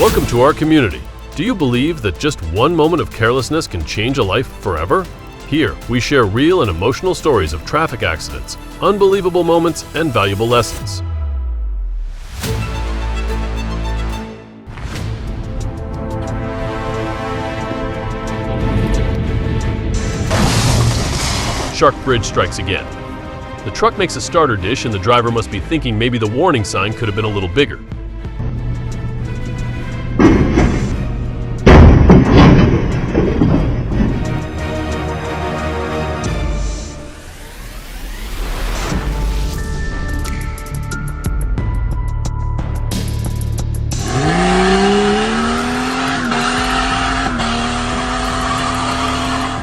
Welcome to our community. Do you believe that just one moment of carelessness can change a life forever? Here, we share real and emotional stories of traffic accidents, unbelievable moments, and valuable lessons. Shark Bridge strikes again. The truck makes a starter dish and the driver must be thinking maybe the warning sign could have been a little bigger.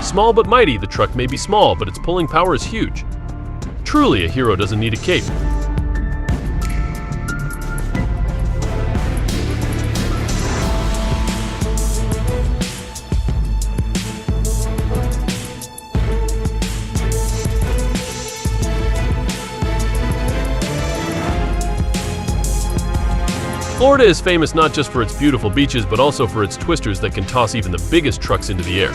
Small but mighty, the truck may be small, but its pulling power is huge. Truly, a hero doesn't need a cape. Florida is famous not just for its beautiful beaches, but also for its twisters that can toss even the biggest trucks into the air.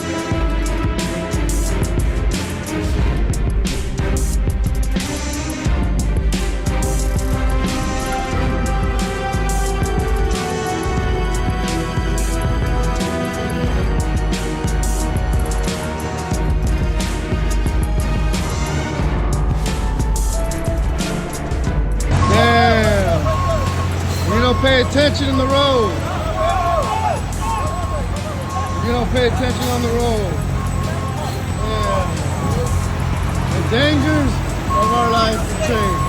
Pay attention in the road. You don't pay attention on the road. Yeah. The dangers of our life will change.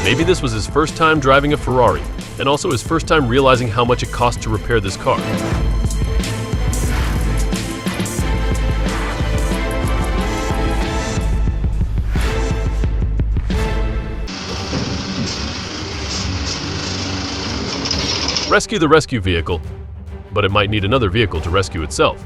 Maybe this was his first time driving a Ferrari, and also his first time realizing how much it costs to repair this car. Rescue the rescue vehicle, but it might need another vehicle to rescue itself.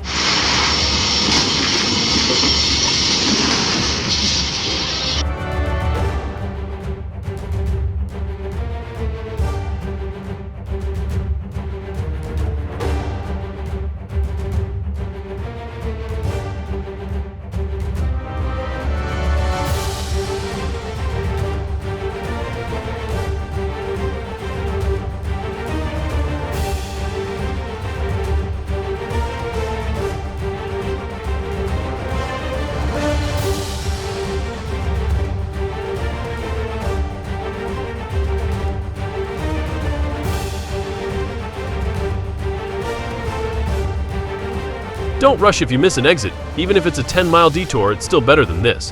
Don't rush if you miss an exit. Even if it's a 10-mile detour, it's still better than this.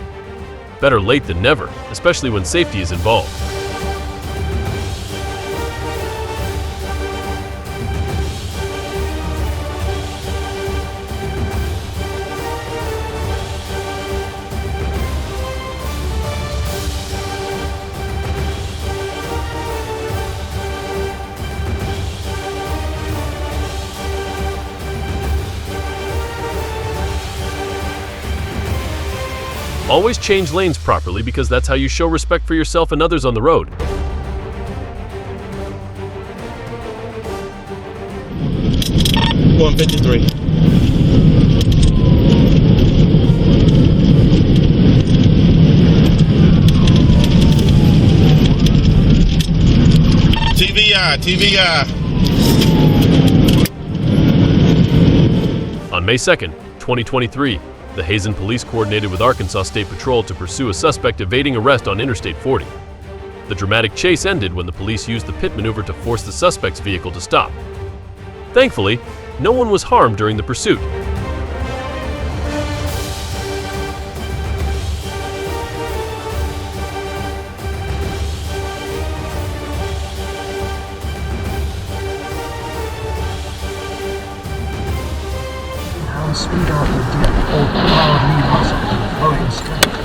Better late than never, especially when safety is involved. Always change lanes properly because that's how you show respect for yourself and others on the road. $153. TVI. On May 2nd, 2023, the Hazen Police coordinated with Arkansas State Patrol to pursue a suspect evading arrest on Interstate 40. The dramatic chase ended when the police used the pit maneuver to force the suspect's vehicle to stop. Thankfully, no one was harmed during the pursuit. the speed after dip or hard knee muscles and throwing strength.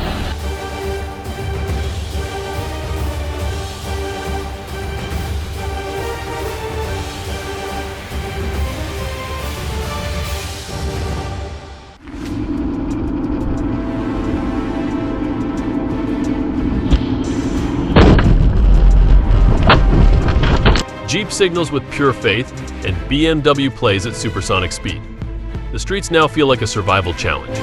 Jeep signals with pure faith, and BMW plays at supersonic speed. The streets now feel like a survival challenge.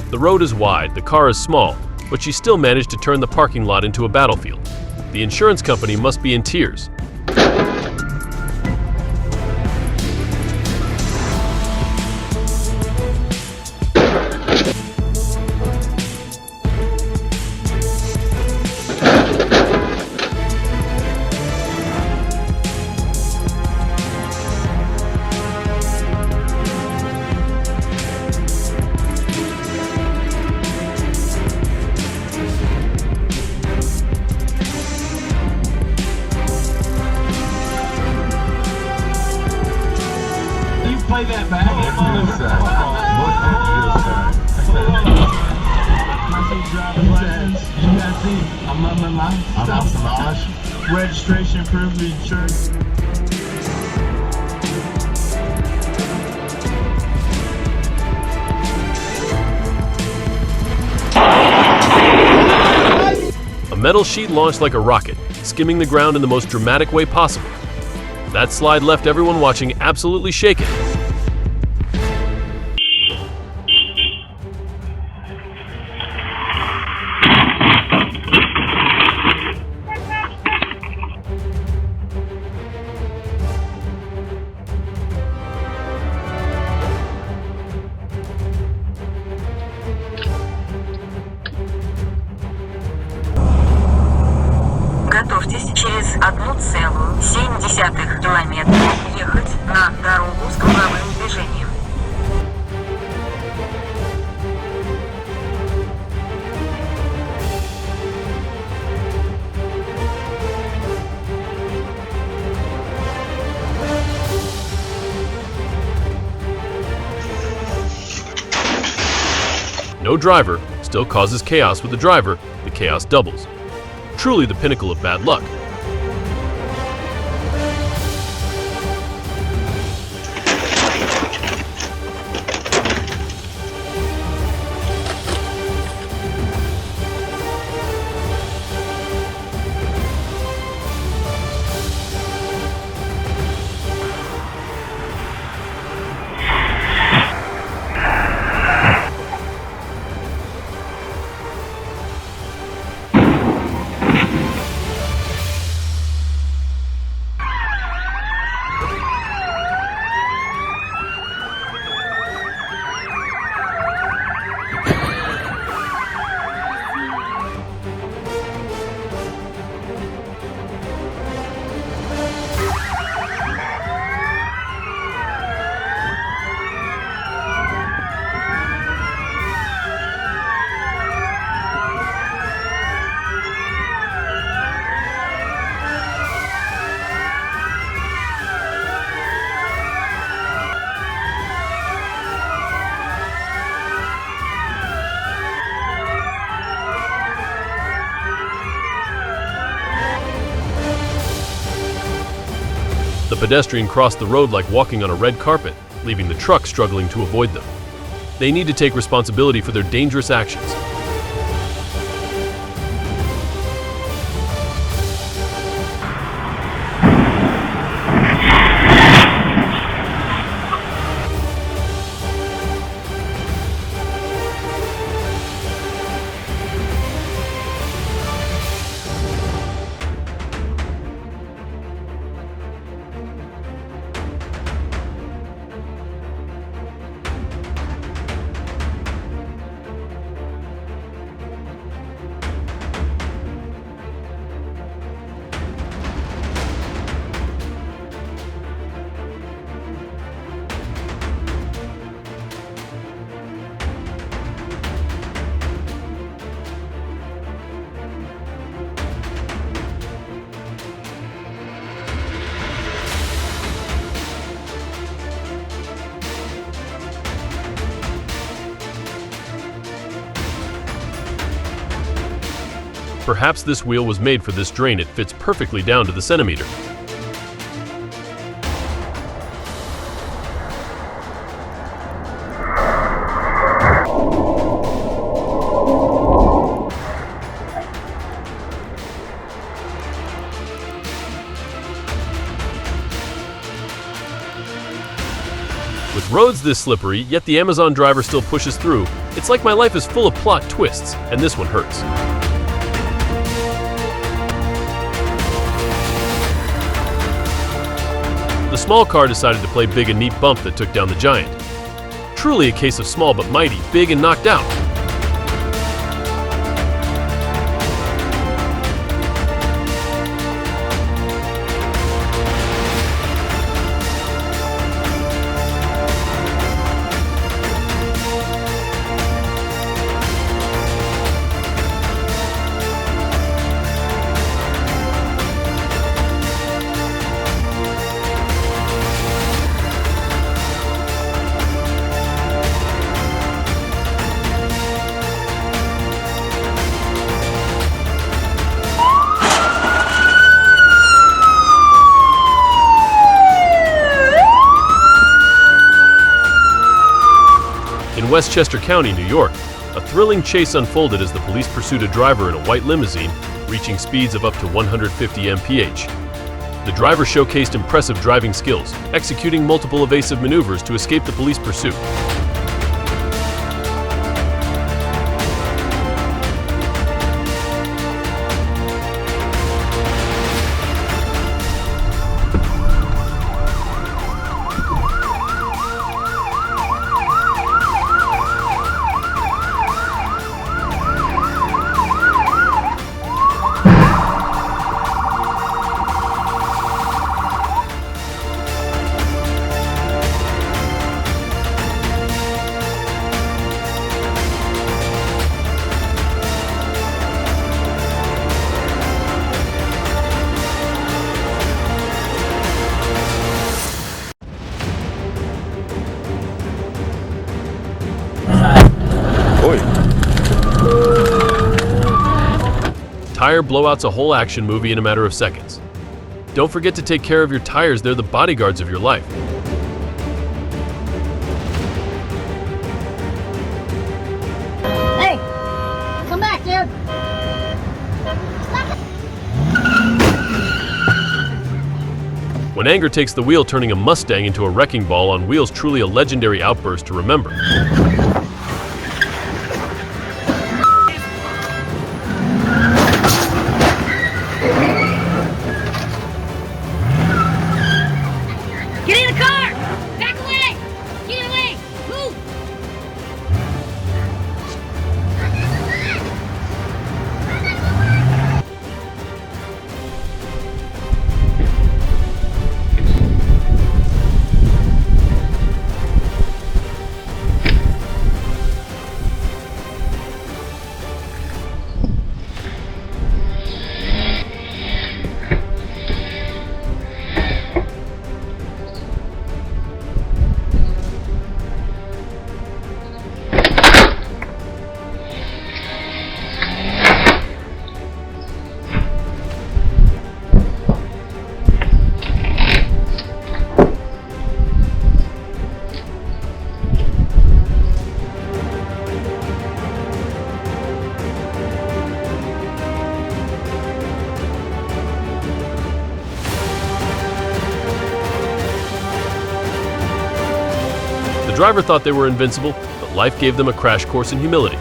The road is wide, the car is small, but she still managed to turn the parking lot into a battlefield. The insurance company must be in tears. Play that back. You guys see, I'm loving my life. I'm out some life. Registration, proof, insurance. A metal sheet launched like a rocket, skimming the ground in the most dramatic way possible. That slide left everyone watching absolutely shaken. Готовьтесь через 1,7 километра ехать на дорогу с круговым движением. No driver still causes chaos. With the driver, the chaos doubles. Truly the pinnacle of bad luck. The pedestrian crossed the road like walking on a red carpet, leaving the truck struggling to avoid them. They need to take responsibility for their dangerous actions. Perhaps this wheel was made for this drain. It fits perfectly down to the centimeter. With roads this slippery, yet the Amazon driver still pushes through. It's like my life is full of plot twists, and this one hurts. The small car decided to play big and neat bump that took down the giant. Truly a case of small but mighty, big and knocked out. In Westchester County, New York, a thrilling chase unfolded as the police pursued a driver in a white limousine, reaching speeds of up to 150 mph. The driver showcased impressive driving skills, executing multiple evasive maneuvers to escape the police pursuit. Tire blowout's a whole action movie in a matter of seconds. Don't forget to take care of your tires, they're the bodyguards of your life. Hey! Come back, dude! When anger takes the wheel, turning a Mustang into a wrecking ball on wheels, truly a legendary outburst to remember. Get in the car! Back away! Get away! Move! The driver thought they were invincible, but life gave them a crash course in humility.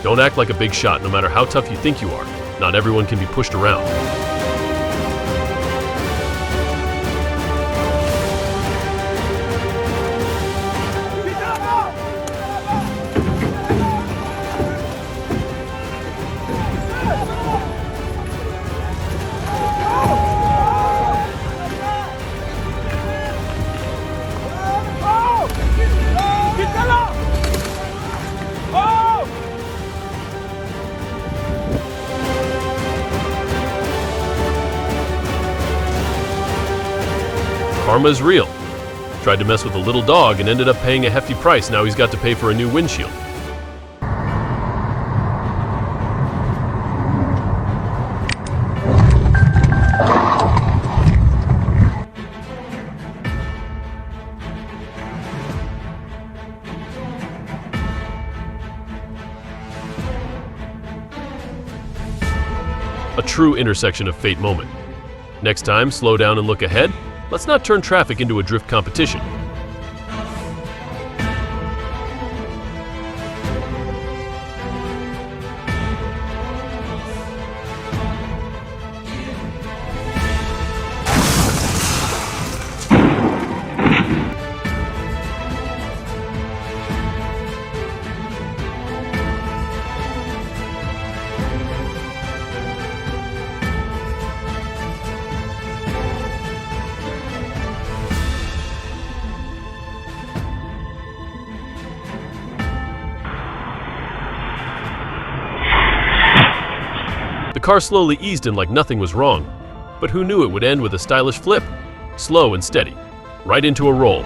Don't act like a big shot no matter how tough you think you are. Not everyone can be pushed around. Karma's real. Tried to mess with a little dog and ended up paying a hefty price. Now he's got to pay for a new windshield. true intersection of fate moment. Next time, slow down and look ahead. Let's not turn traffic into a drift competition. The car slowly eased in like nothing was wrong, but who knew it would end with a stylish flip? Slow and steady, right into a roll.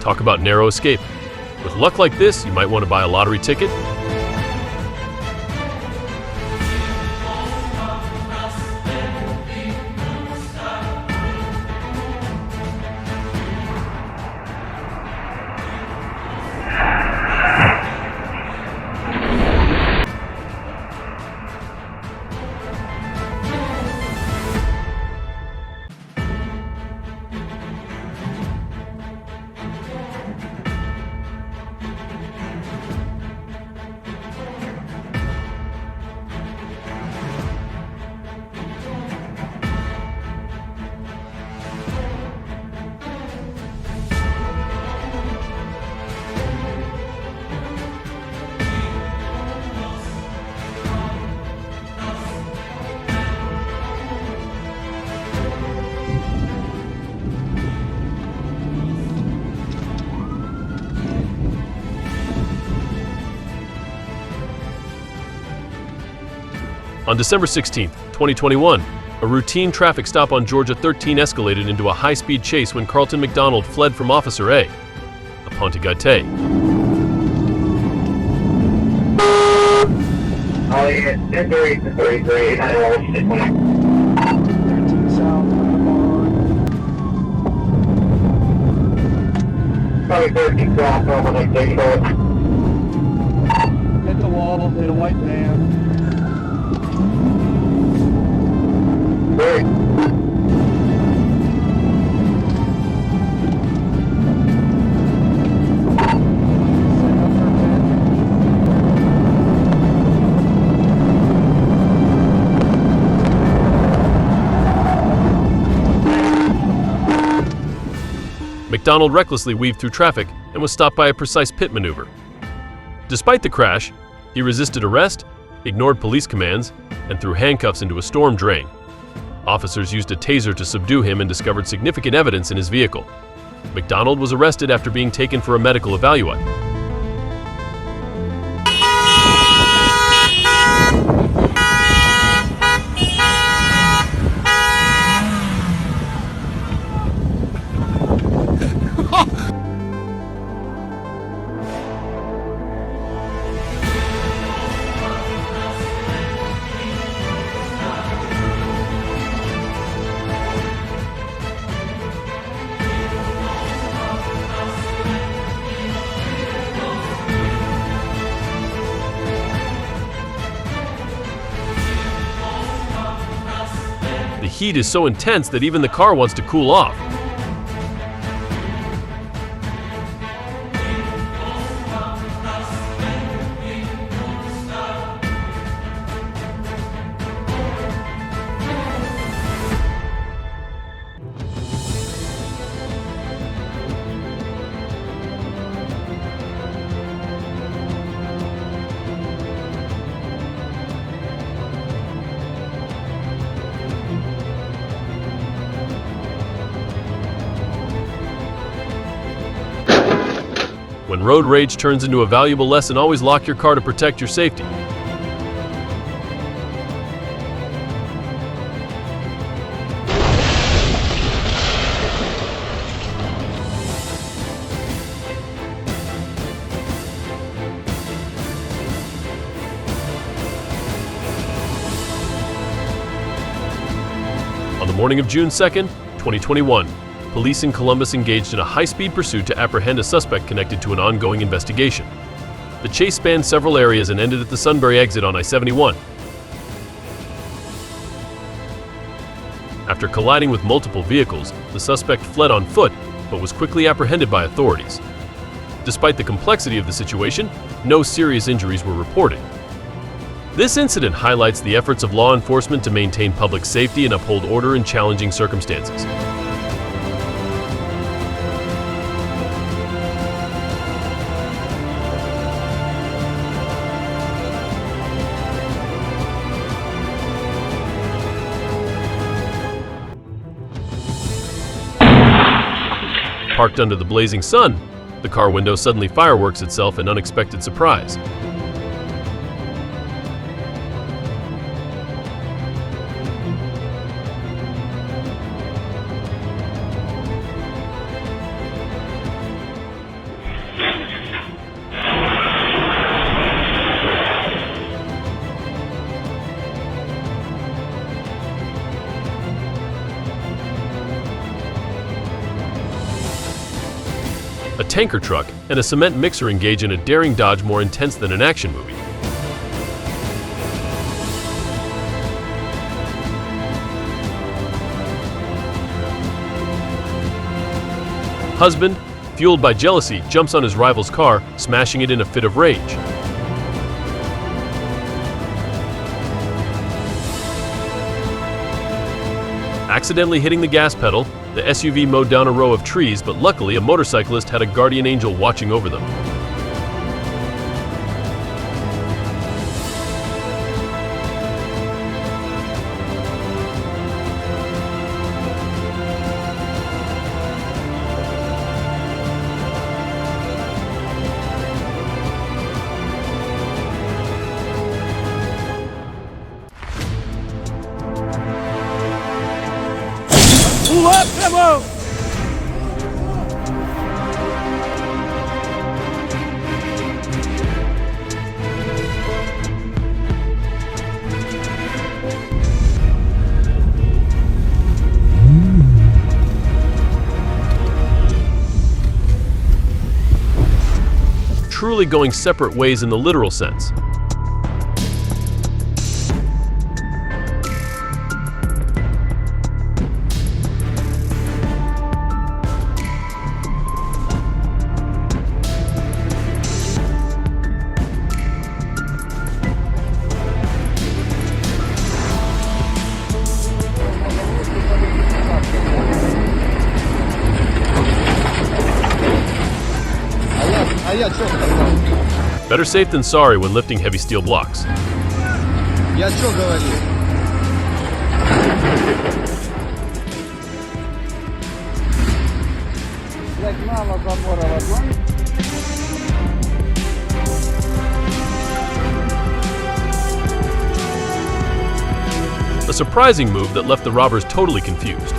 Talk about narrow escape. With luck like this, you might want to buy a lottery ticket. On December 16, 2021, a routine traffic stop on Georgia 13 escalated into a high-speed chase when Carlton McDonald fled from Officer A. Upon to Gate. Hit the wall, hit a white van. McDonald recklessly weaved through traffic and was stopped by a precise pit maneuver. Despite the crash, he resisted arrest, ignored police commands, and threw handcuffs into a storm drain. Officers used a taser to subdue him and discovered significant evidence in his vehicle. McDonald was arrested after being taken for a medical evaluate. The heat is so intense that even the car wants to cool off. When road rage turns into a valuable lesson, always lock your car to protect your safety. On the morning of June 2nd, 2021, police in Columbus engaged in a high-speed pursuit to apprehend a suspect connected to an ongoing investigation. The chase spanned several areas and ended at the Sunbury exit on I-71. After colliding with multiple vehicles, the suspect fled on foot, but was quickly apprehended by authorities. Despite the complexity of the situation, no serious injuries were reported. This incident highlights the efforts of law enforcement to maintain public safety and uphold order in challenging circumstances. Parked under the blazing sun, the car window suddenly fireworks itself in unexpected surprise. A tanker truck and a cement mixer engage in a daring dodge more intense than an action movie. Husband, fueled by jealousy, jumps on his rival's car, smashing it in a fit of rage. Accidentally hitting the gas pedal, the SUV mowed down a row of trees, but luckily a motorcyclist had a guardian angel watching over them. Truly going separate ways in the literal sense. Better safe than sorry when lifting heavy steel blocks. Я что говорю? Блять, мало забора в одном. A surprising move that left the robbers totally confused.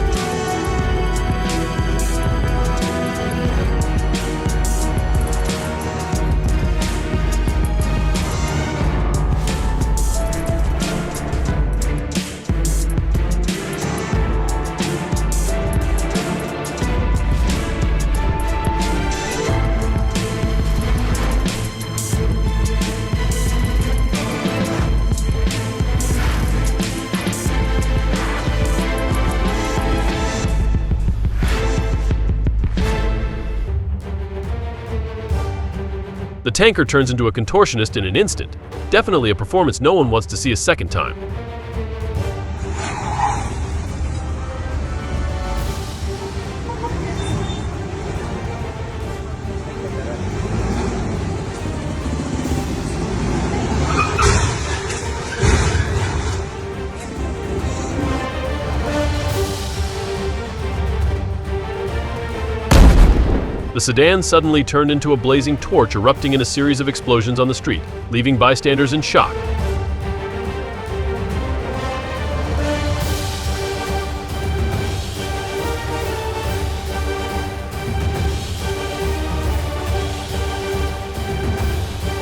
The tanker turns into a contortionist in an instant. Definitely a performance no one wants to see a second time. The sedan suddenly turned into a blazing torch, erupting in a series of explosions on the street, leaving bystanders in shock.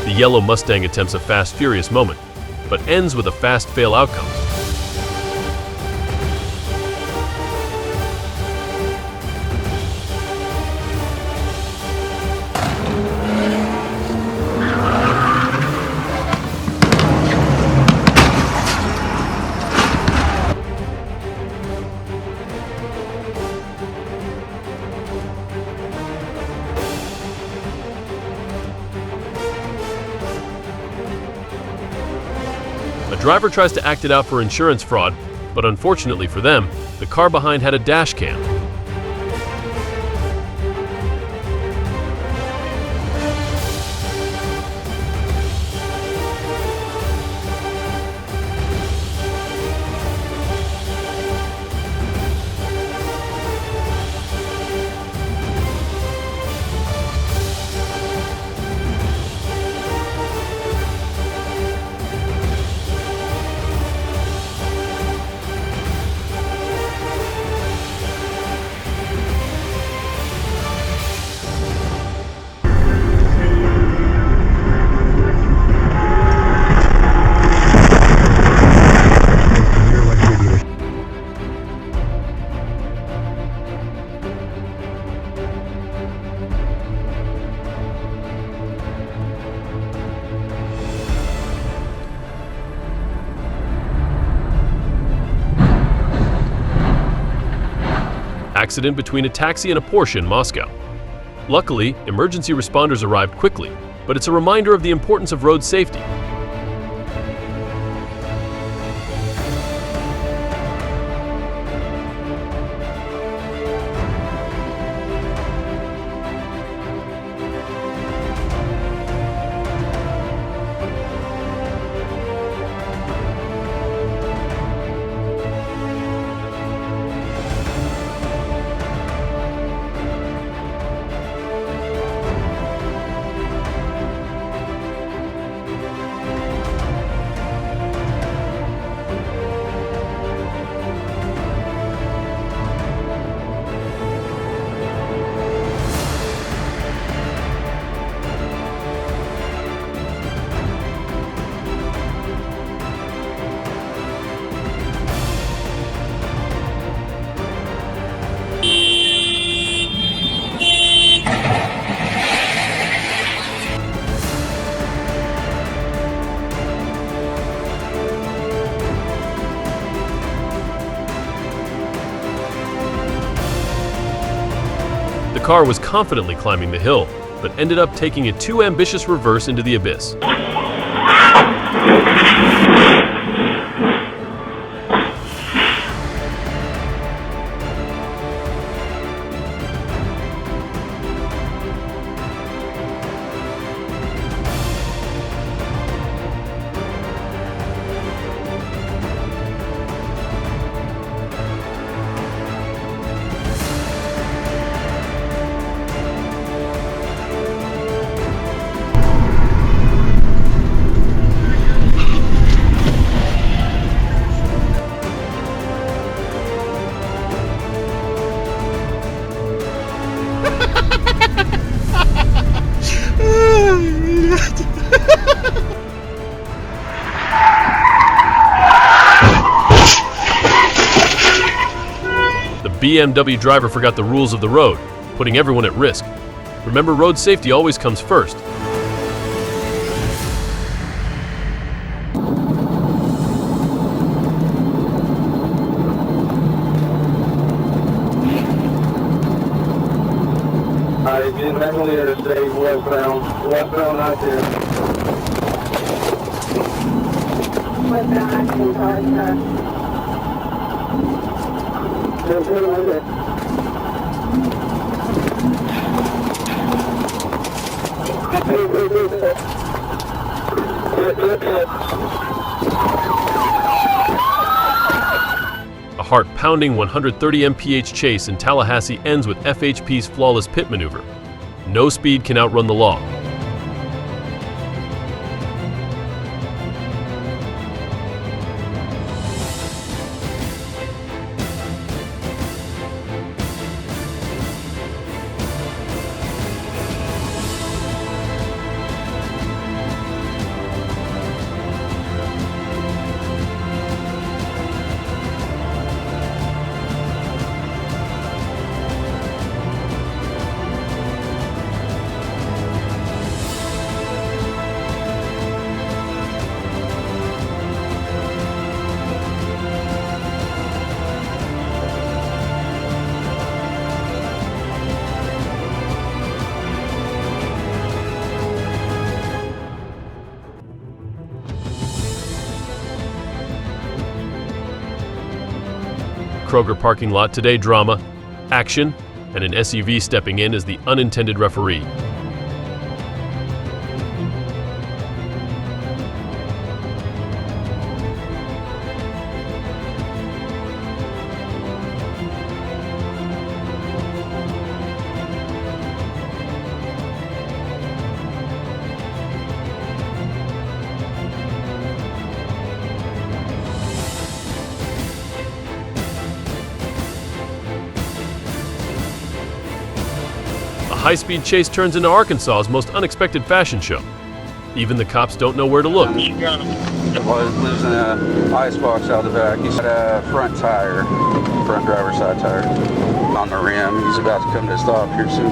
The yellow Mustang attempts a fast, furious moment, but ends with a fast fail outcome. A driver tries to act it out for insurance fraud, but unfortunately for them, the car behind had a dash cam. Accident between a taxi and a Porsche in Moscow. Luckily, emergency responders arrived quickly, but it's a reminder of the importance of road safety. The car was confidently climbing the hill, but ended up taking a too ambitious reverse into the abyss. The BMW driver forgot the rules of the road, putting everyone at risk. Remember, road safety always comes first. Get manually to stay westbound out there. Westbound, accident, car. A heart-pounding 130 mph chase in Tallahassee ends with FHP's flawless pit maneuver. No speed can outrun the law. Kroger parking lot today drama, action, and an SUV stepping in as the unintended referee. A high-speed chase turns into Arkansas's most unexpected fashion show. Even the cops don't know where to look. Lives in an icebox out the back. He's got a front tire, front driver's side tire, on the rim. He's about to come to a stop here soon.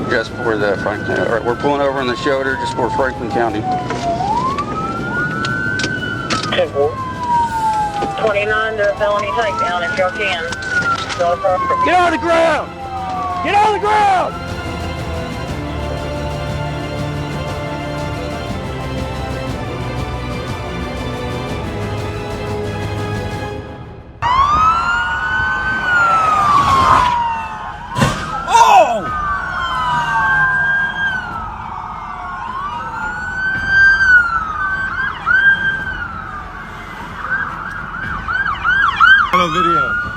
Just before the Franklin. All right, we're pulling over on the shoulder just before Franklin County. 29 to a felony takedown if y'all can. Get on the ground! Get on the ground! Video.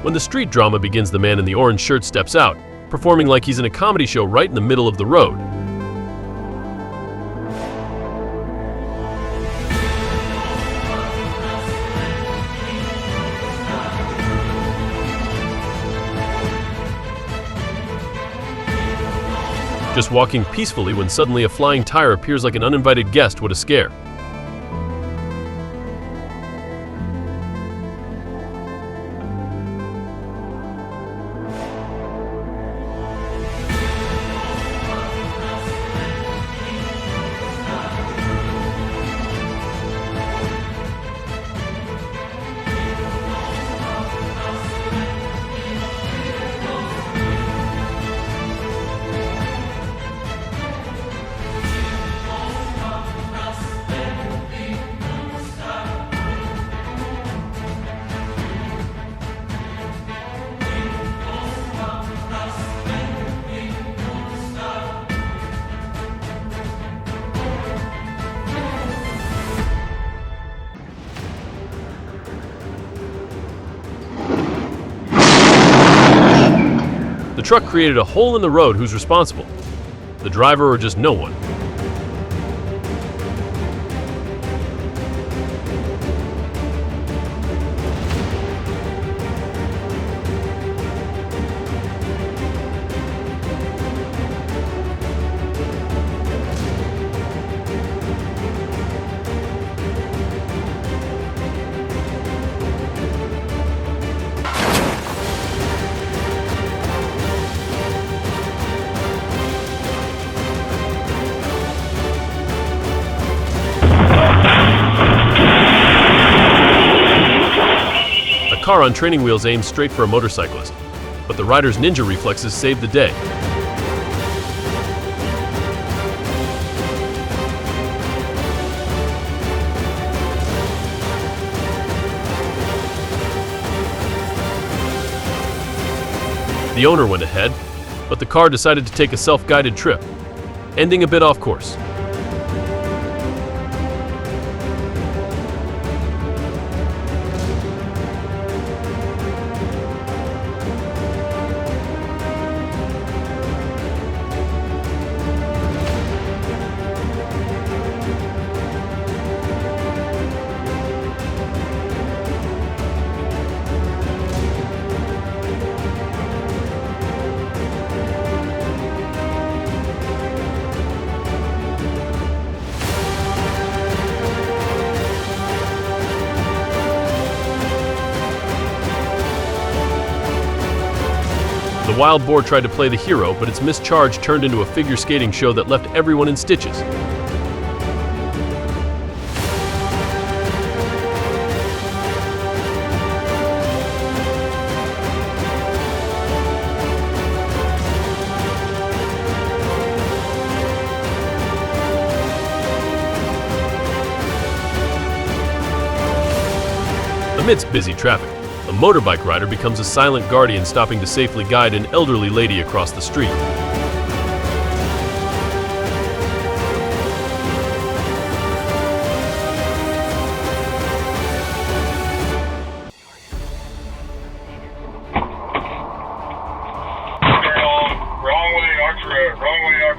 When the street drama begins, the man in the orange shirt steps out, performing like he's in a comedy show right in the middle of the road. Just walking peacefully when suddenly a flying tire appears like an uninvited guest. What a scare. The truck created a hole in the road. Who's responsible? The driver or just no one? car on training wheels aimed straight for a motorcyclist, but the rider's ninja reflexes saved the day. The owner went ahead, but the car decided to take a self-guided trip, ending a bit off course. The wild boar tried to play the hero, but its missed charge turned into a figure skating show that left everyone in stitches. Amidst busy traffic, a motorbike rider becomes a silent guardian, stopping to safely guide an elderly lady across the street. Wrong way, Arch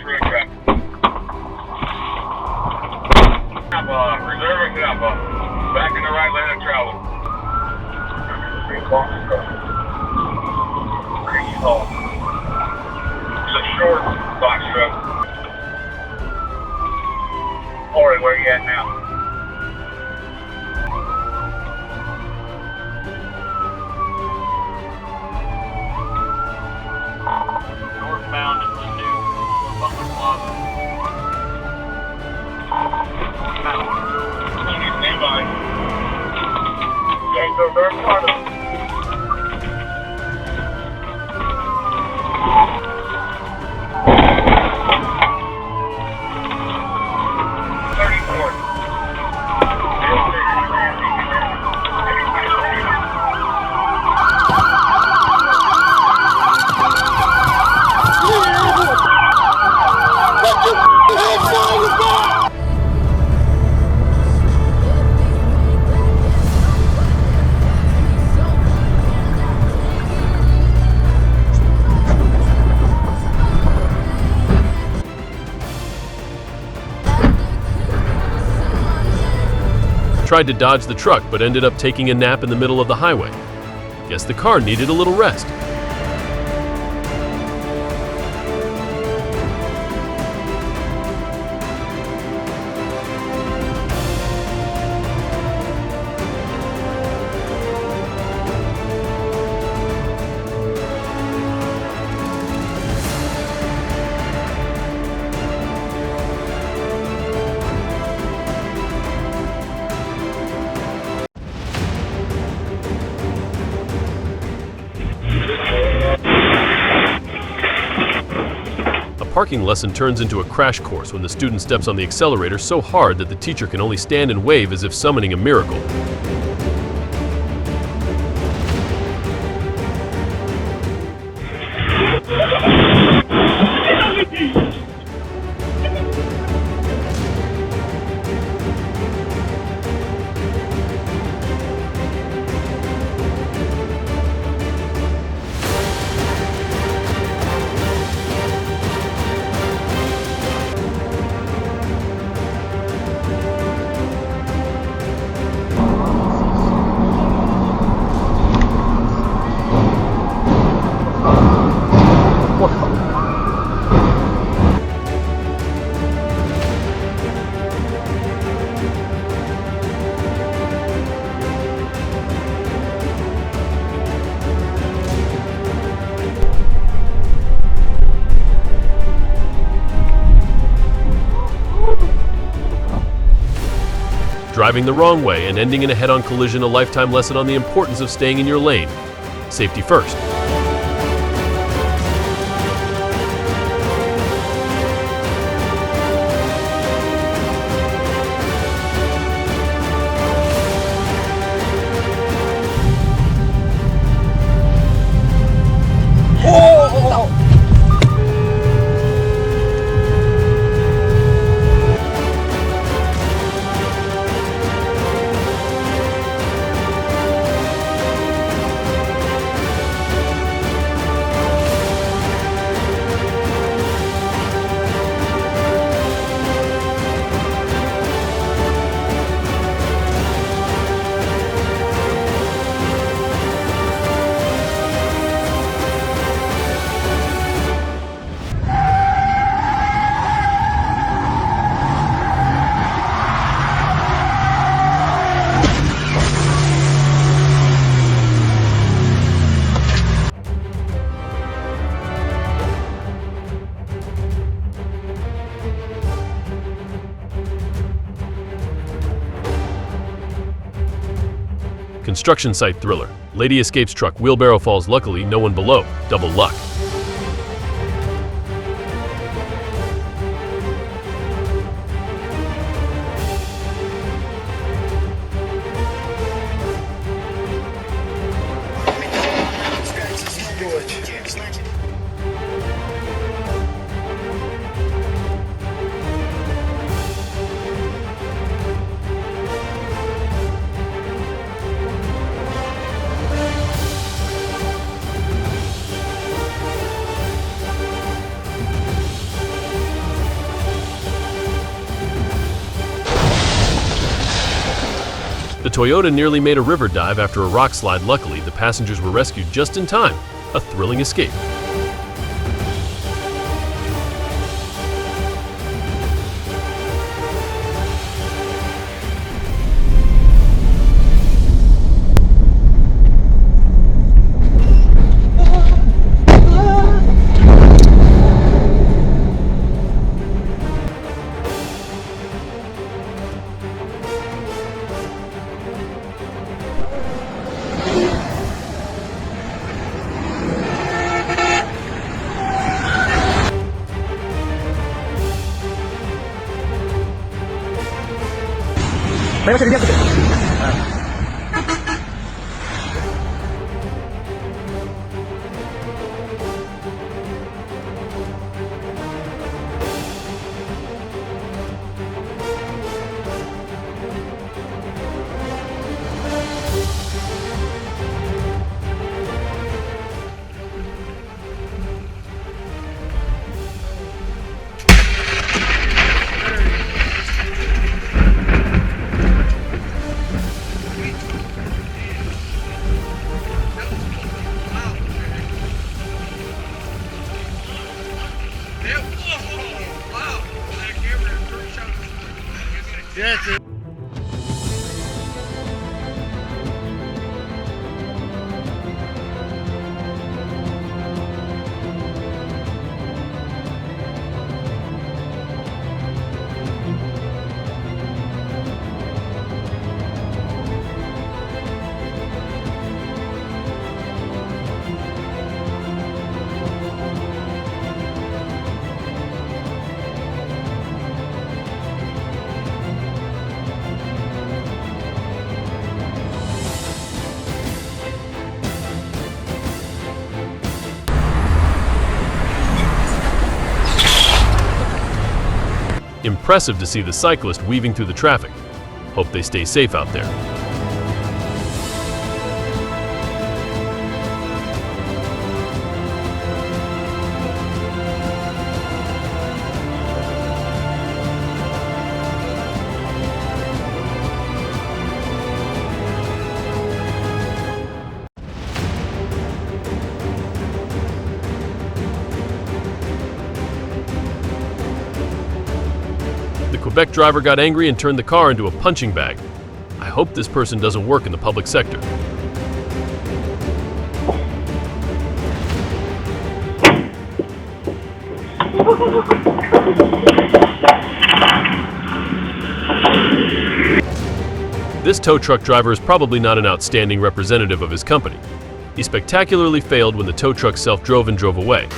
Road traffic. Reserve exit, back in the right lane of travel. It's a short box truck. Corey, where you at now? Northbound at the new Butler Plaza. Stand by. Okay, so very part of it. Tried to dodge the truck, but ended up taking a nap in the middle of the highway. Guess the car needed a little rest. Parking lesson turns into a crash course when the student steps on the accelerator so hard that the teacher can only stand and wave as if summoning a miracle. driving the wrong way and ending in a head-on collision a lifetime lesson on the importance of staying in your lane. Safety first. Construction site thriller. Lady escapes truck, wheelbarrow falls, luckily no one below. Double luck. The Toyota nearly made a river dive after a rock slide. Luckily, the passengers were rescued just in time. A thrilling escape. Impressive to see the cyclist weaving through the traffic. Hope they stay safe out there. The Quebec driver got angry and turned the car into a punching bag. I hope this person doesn't work in the public sector. This tow truck driver is probably not an outstanding representative of his company. He spectacularly failed when the tow truck self-drove and drove away.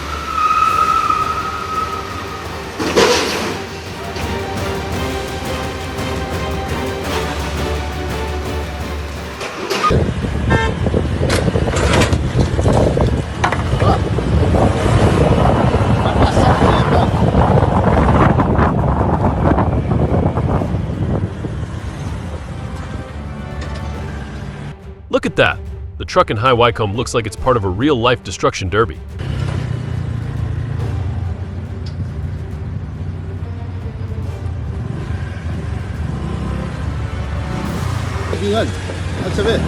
Look at that! The truck in High Wycombe looks like it's part of a real-life destruction derby. That's a bit.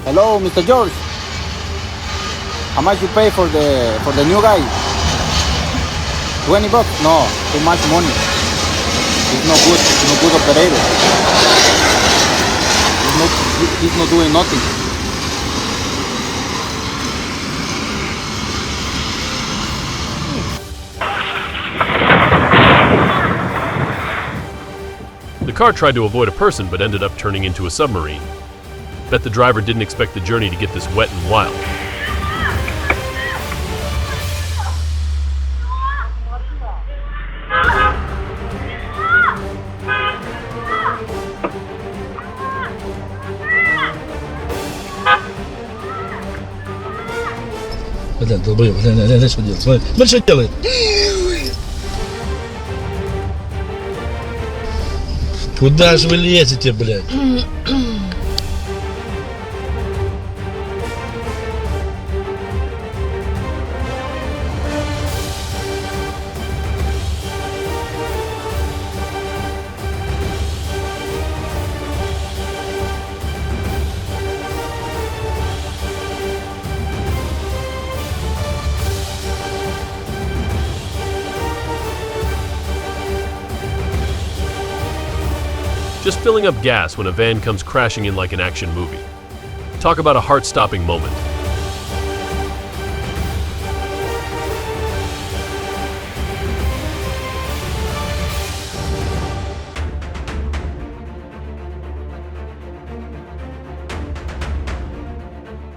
Hello, Mr. George. How much you pay for the new guy? 20 bucks? No, too much money. He's no good operator. He's not doing nothing. The car tried to avoid a person but ended up turning into a submarine. Bet the driver didn't expect the journey to get this wet and wild. Блядь, долбоёб, глянь, что делает, смотри, что делает. Куда же вы лезете, блядь? Just filling up gas when a van comes crashing in like an action movie. Talk about a heart-stopping moment.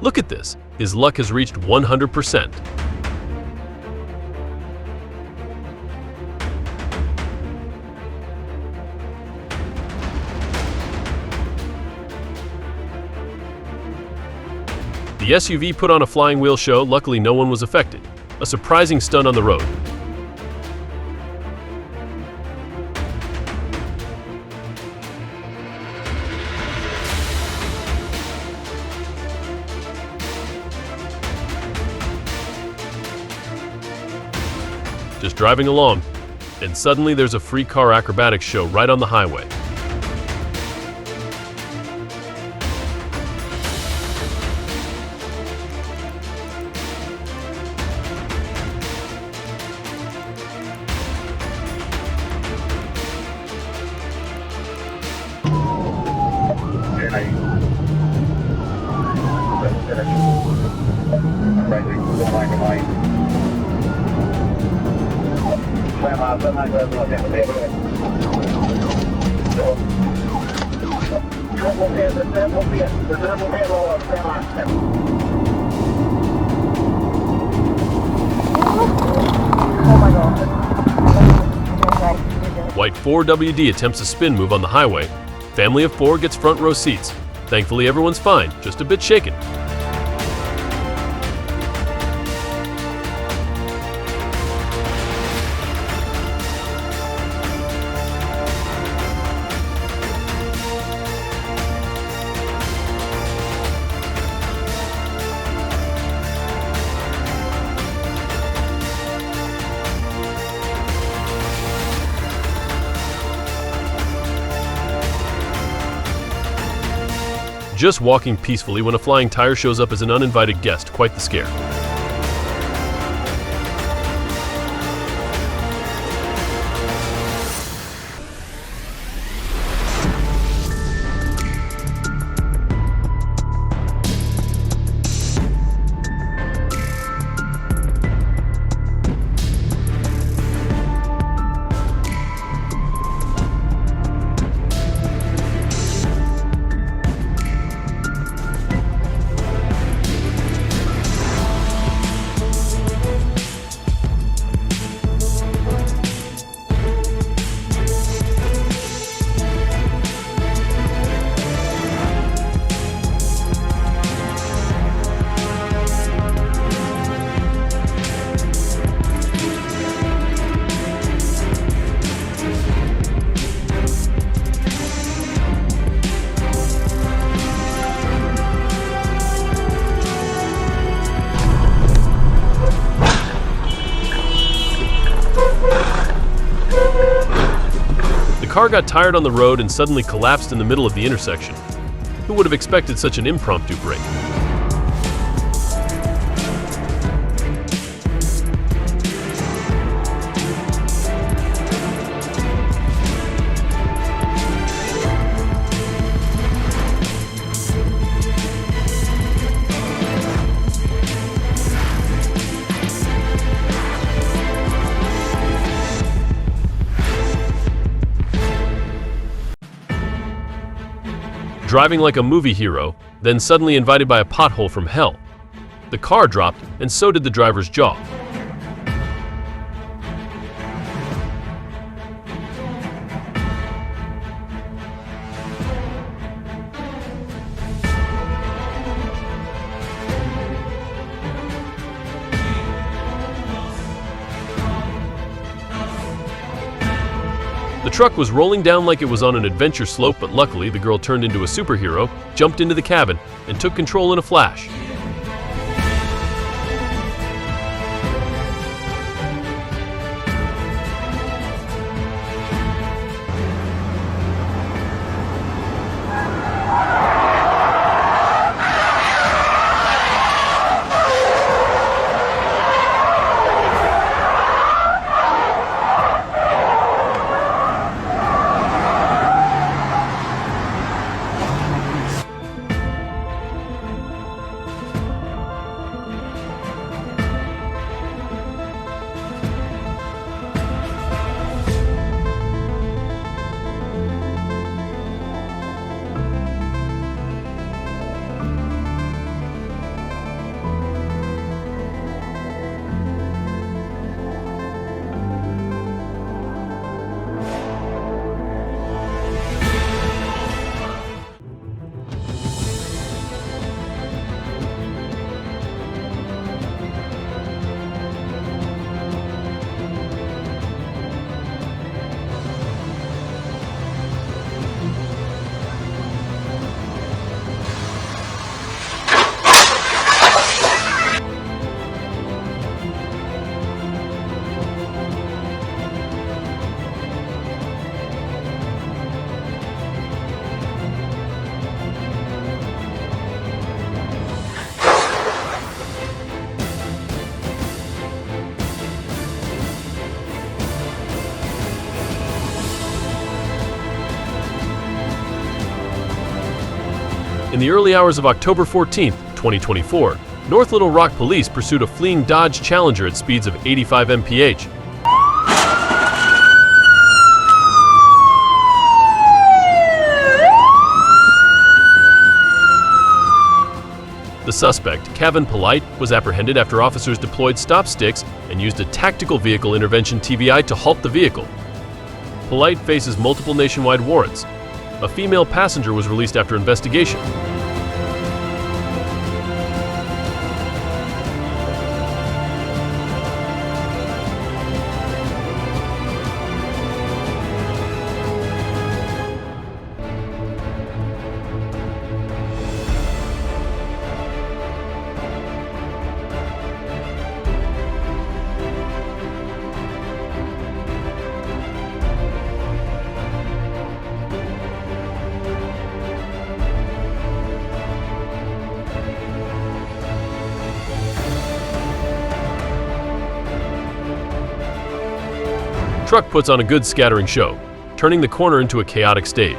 Look at this. His luck has reached 100%. The SUV put on a flying wheel show, luckily no one was affected. A surprising stunt on the road. Just driving along, and suddenly there's a free car acrobatics show right on the highway. White 4WD attempts a spin move on the highway. Family of 4 gets front row seats. Thankfully everyone's fine, just a bit shaken. Just walking peacefully when a flying tire shows up as an uninvited guest, quite the scare. car got tired on the road and suddenly collapsed in the middle of the intersection. Who would have expected such an impromptu break? Driving like a movie hero, then suddenly invited by a pothole from hell. The car dropped, and so did the driver's jaw. The truck was rolling down like it was on an adventure slope, but luckily the girl turned into a superhero, jumped into the cabin, and took control in a flash. In the early hours of October 14, 2024, North Little Rock police pursued a fleeing Dodge Challenger at speeds of 85 mph. The suspect, Kevin Polite, was apprehended after officers deployed stop sticks and used a tactical vehicle intervention TVI to halt the vehicle. Polite faces multiple nationwide warrants. A female passenger was released after investigation. Truck puts on a good scattering show, turning the corner into a chaotic stage.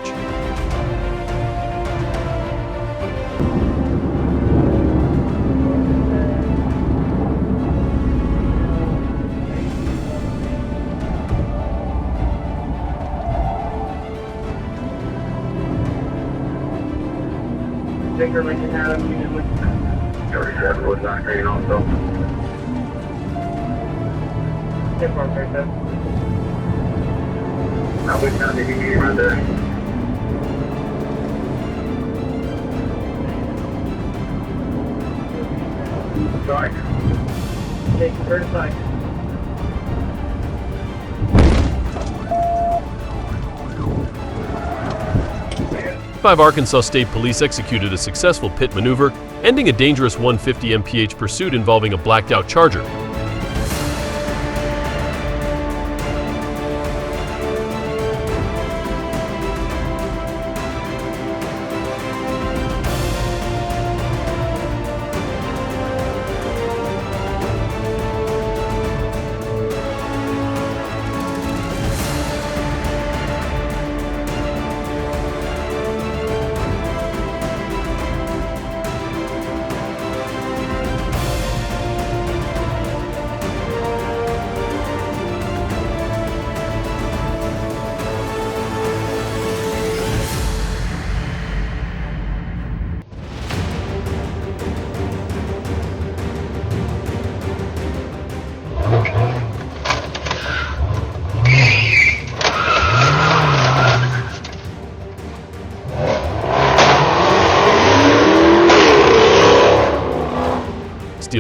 Five Arkansas State Police executed a successful pit maneuver, ending a dangerous 150 mph pursuit involving a blacked-out Charger.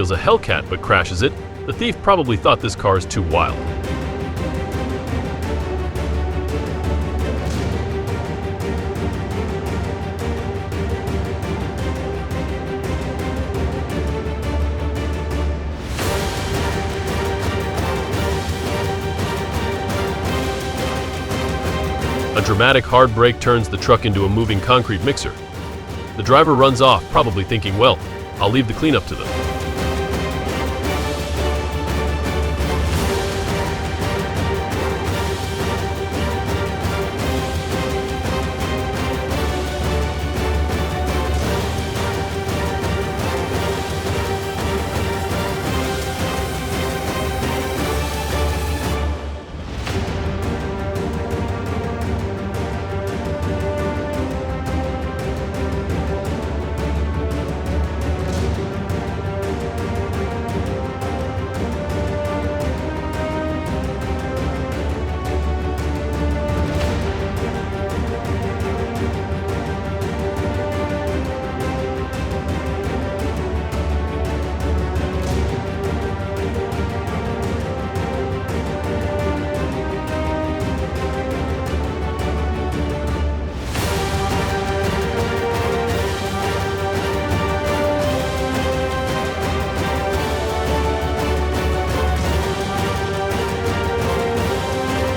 steals a Hellcat but crashes it, the thief probably thought this car is too wild. A dramatic hard brake turns the truck into a moving concrete mixer. The driver runs off, probably thinking, well, I'll leave the cleanup to them.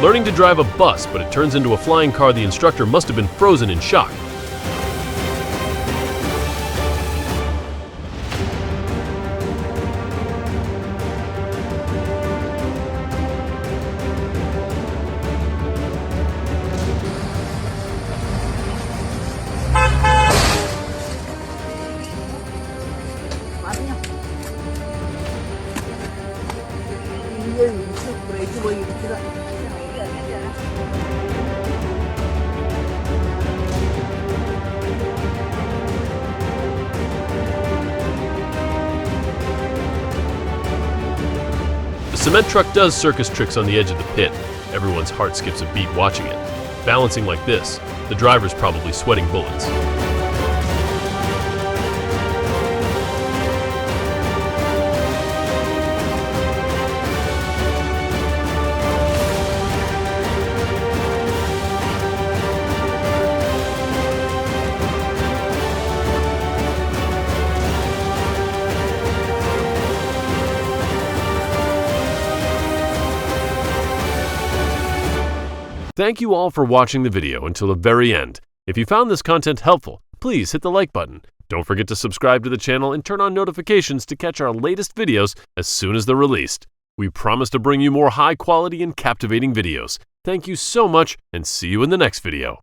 Learning to drive a bus, but it turns into a flying car, the instructor must have been frozen in shock. The cement truck does circus tricks on the edge of the pit. Everyone's heart skips a beat watching it. Balancing like this, the driver's probably sweating bullets. Thank you all for watching the video until the very end. If you found this content helpful, please hit the like button. Don't forget to subscribe to the channel and turn on notifications to catch our latest videos as soon as they're released. We promise to bring you more high quality and captivating videos. Thank you so much and see you in the next video.